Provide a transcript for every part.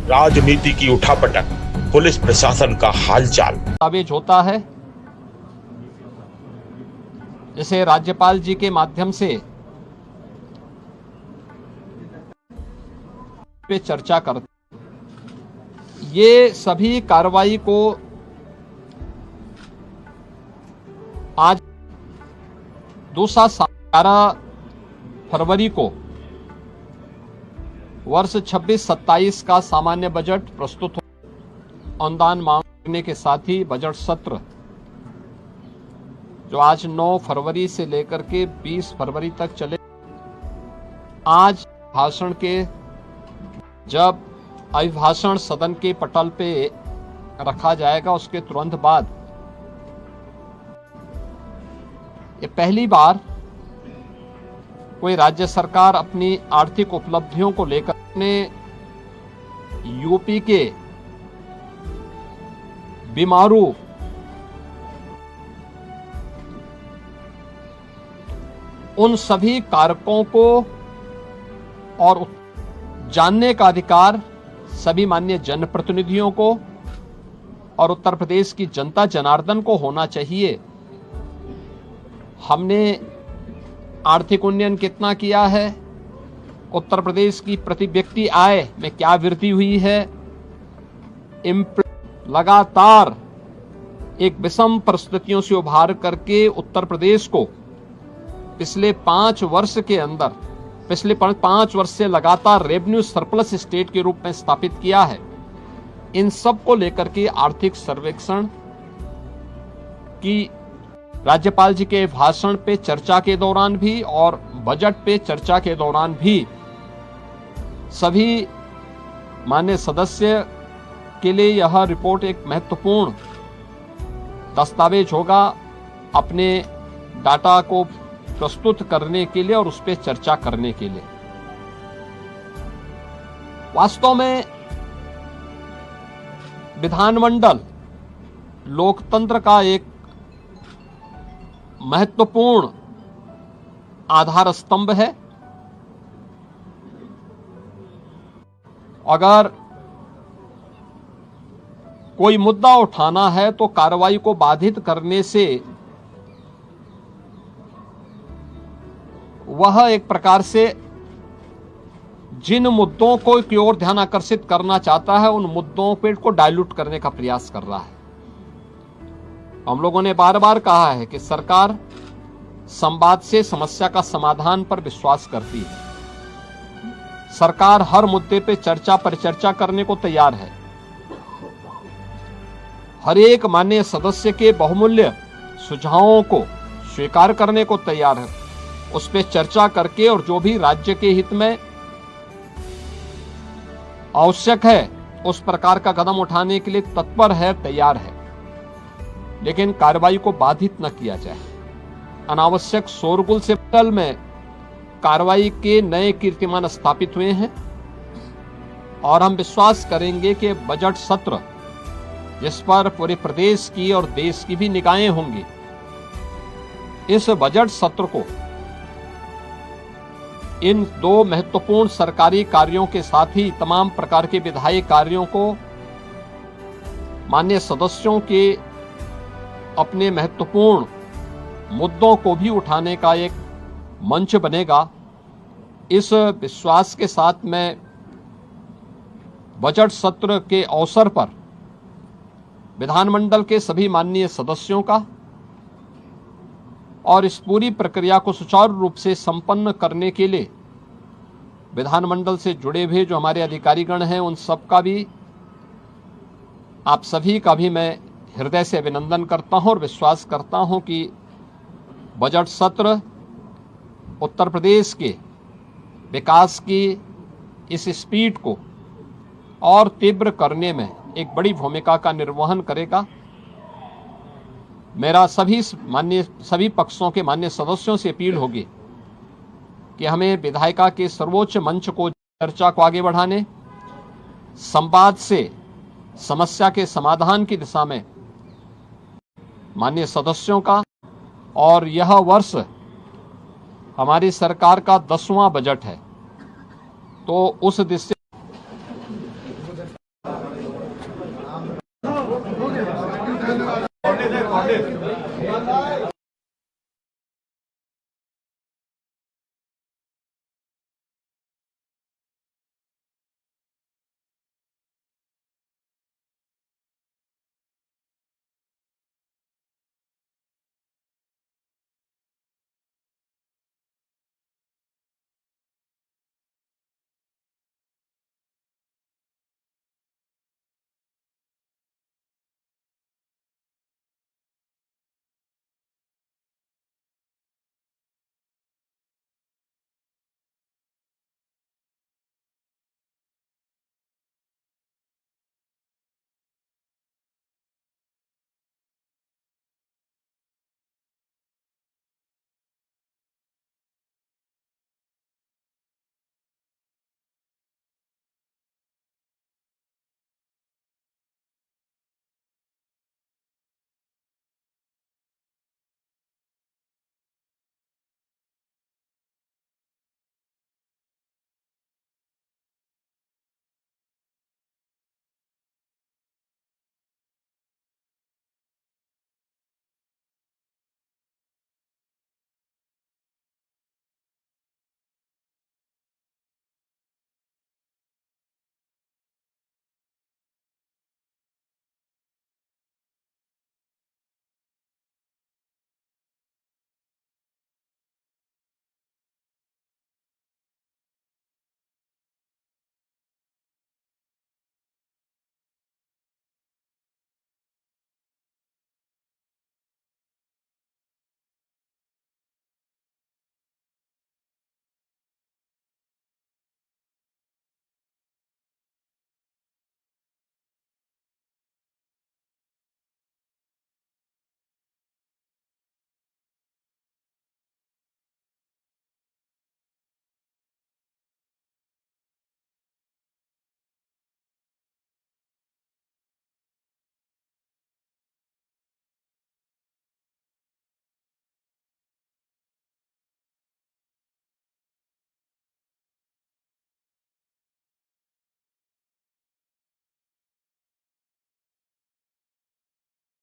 राजनीति की उठापटक, पुलिस प्रशासन का हालचाल। दस्तावेज होता है जिसे राज्यपाल जी के माध्यम से पे चर्चा करते, ये सभी कार्रवाई को आज दूसरा 11 फरवरी को वर्ष 26-27 का सामान्य बजट प्रस्तुत हो। अनुदान मांगने के साथ ही बजट सत्र जो आज 9 फरवरी से लेकर के 20 फरवरी तक चले, आज भाषण के जब अभिभाषण सदन के पटल पे रखा जाएगा, उसके तुरंत बाद ये पहली बार कोई राज्य सरकार अपनी आर्थिक उपलब्धियों को लेकर अपने यूपी के बीमारू उन सभी कारकों को और जानने का अधिकार सभी माननीय जनप्रतिनिधियों को और उत्तर प्रदेश की जनता जनार्दन को होना चाहिए। हमने आर्थिक उन्नयन कितना किया है, उत्तर प्रदेश की प्रति व्यक्ति आय में क्या वृद्धि हुई है, लगातार एक विषम परिस्थितियों से उभार करके उत्तर प्रदेश को पिछले 5 वर्ष के अंदर, पिछले 5 वर्ष से लगातार रेवेन्यू सरप्लस स्टेट के रूप में स्थापित किया है। इन सब को लेकर के आर्थिक सर्वेक्षण की राज्यपाल जी के भाषण पे चर्चा के दौरान भी और बजट पे चर्चा के दौरान भी सभी माननीय सदस्य के लिए यह रिपोर्ट एक महत्वपूर्ण दस्तावेज होगा अपने डाटा को प्रस्तुत करने के लिए और उस पर चर्चा करने के लिए। वास्तव में विधानमंडल लोकतंत्र का एक महत्वपूर्ण आधार स्तंभ है। अगर कोई मुद्दा उठाना है तो कार्रवाई को बाधित करने से वह एक प्रकार से जिन मुद्दों को की ओर ध्यान आकर्षित करना चाहता है, उन मुद्दों पे को डाइल्यूट करने का प्रयास कर रहा है। हम लोगों ने बार बार कहा है कि सरकार संवाद से समस्या का समाधान पर विश्वास करती है। सरकार हर मुद्दे पे चर्चा परिचर्चा करने को तैयार है। हर एक माननीय सदस्य के बहुमूल्य सुझावों को स्वीकार करने को तैयार है, उस पर चर्चा करके और जो भी राज्य के हित में आवश्यक है उस प्रकार का कदम उठाने के लिए तत्पर है, तैयार है। लेकिन कार्रवाई को बाधित न किया जाए। अनावश्यक शोरगुल से पटल में कार्रवाई के नए कीर्तिमान स्थापित हुए हैं और हम विश्वास करेंगे कि बजट सत्र जिस पर पूरे प्रदेश की और देश की भी निगाहें होंगी, इस बजट सत्र को इन 2 महत्वपूर्ण सरकारी कार्यों के साथ ही तमाम प्रकार के विधायी कार्यों को माननीय सदस्यों के अपने महत्वपूर्ण मुद्दों को भी उठाने का एक मंच बनेगा। इस विश्वास के साथ मैं बजट सत्र के अवसर पर विधानमंडल के सभी माननीय सदस्यों का और इस पूरी प्रक्रिया को सुचारू रूप से संपन्न करने के लिए विधानमंडल से जुड़े हुए जो हमारे अधिकारीगण हैं, उन सब का भी, आप सभी का भी मैं हृदय से अभिनंदन करता हूं और विश्वास करता हूं कि बजट सत्र उत्तर प्रदेश के विकास की इस स्पीड को और तीव्र करने में एक बड़ी भूमिका का निर्वहन करेगा। मेरा सभी पक्षों के माननीय सदस्यों से अपील होगी कि हमें विधायिका के सर्वोच्च मंच को चर्चा को आगे बढ़ाने, संवाद से समस्या के समाधान की दिशा में माननीय सदस्यों का, और यह वर्ष हमारी सरकार का 10वां बजट है, तो उस दिशा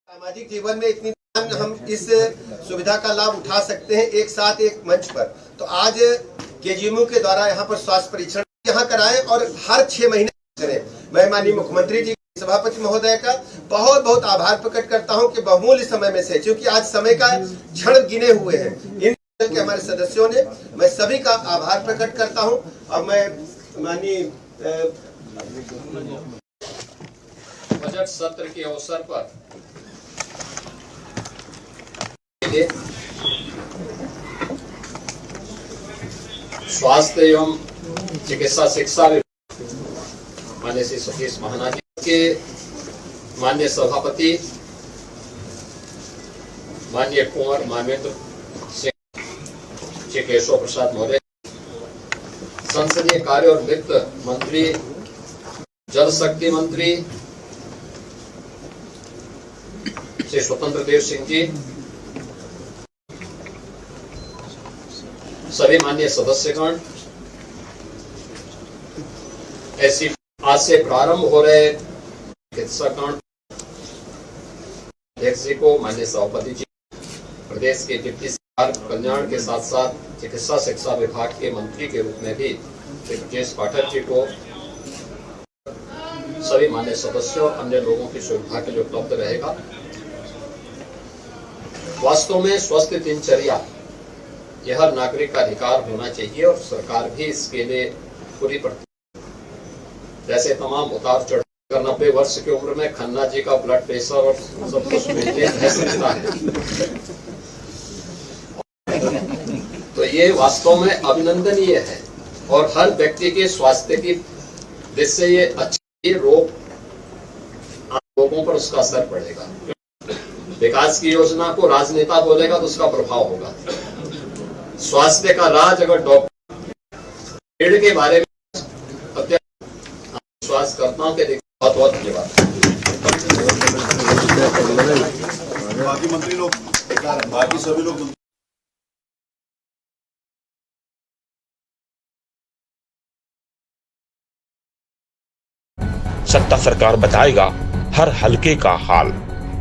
सामाजिक जीवन में इतनी हम इस सुविधा का लाभ उठा सकते हैं एक साथ एक मंच पर। तो आज केजीएमयू के द्वारा यहाँ पर स्वास्थ्य परीक्षण यहाँ कराएं और हर 6 महीने करें। मैं माननीय मुख्यमंत्री जी, सभापति महोदय का बहुत बहुत आभार प्रकट करता हूँ कि बहुमूल्य समय में से, क्योंकि आज समय का क्षण गिने हुए हैं इन के हमारे सदस्यों ने, मैं सभी का आभार प्रकट करता हूँ। और मैं माननीय बजट सत्र के अवसर पर स्वास्थ्य एवं चिकित्सा शिक्षा विभाग माननीय श्री सतीश महाना जी के माननीय सभापति माननीय कुंवर मानवेंद्र सिंह श्री केशव प्रसाद महोदय, संसदीय कार्य और वित्त मंत्री, जल शक्ति मंत्री श्री स्वतंत्र देव सिंह जी, सभी माननीय सदस्यगण, ऐसी आज से प्रारंभ हो रहे चिकित्सागण, अध्यक्ष जी को, माननीय सभापति जी, प्रदेश के डिप्टी सरकार कल्याण के साथ साथ चिकित्सा शिक्षा विभाग के मंत्री के रूप में भी श्री ब्रजेश पाठक जी को, सभी माननीय सदस्यों और अन्य लोगों की सुविधा के लिए उपलब्ध रहेगा। वास्तव में स्वस्थ दिनचर्या यह हर नागरिक का अधिकार होना चाहिए और सरकार भी इसके लिए पूरी जैसे तमाम उतार चढ़ाव 90 वर्ष की उम्र में खन्ना जी का ब्लड प्रेशर और सब कुछ रहता है, तो ये वास्तव में अभिनंदनीय है और हर व्यक्ति के स्वास्थ्य की जिससे ये अच्छे लोगों पर उसका असर पड़ेगा। विकास की योजना को राजनेता बोलेगा तो उसका प्रभाव होगा। स्वास्थ्य का राज अगर डॉक्टर पेड़ के बारे में विश्वासकर्ताओं के बहुत बहुत धन्यवाद। बाकी मंत्री लोग, बाकी सभी लोग सत्ता सरकार बताएगा हर हलके का हाल।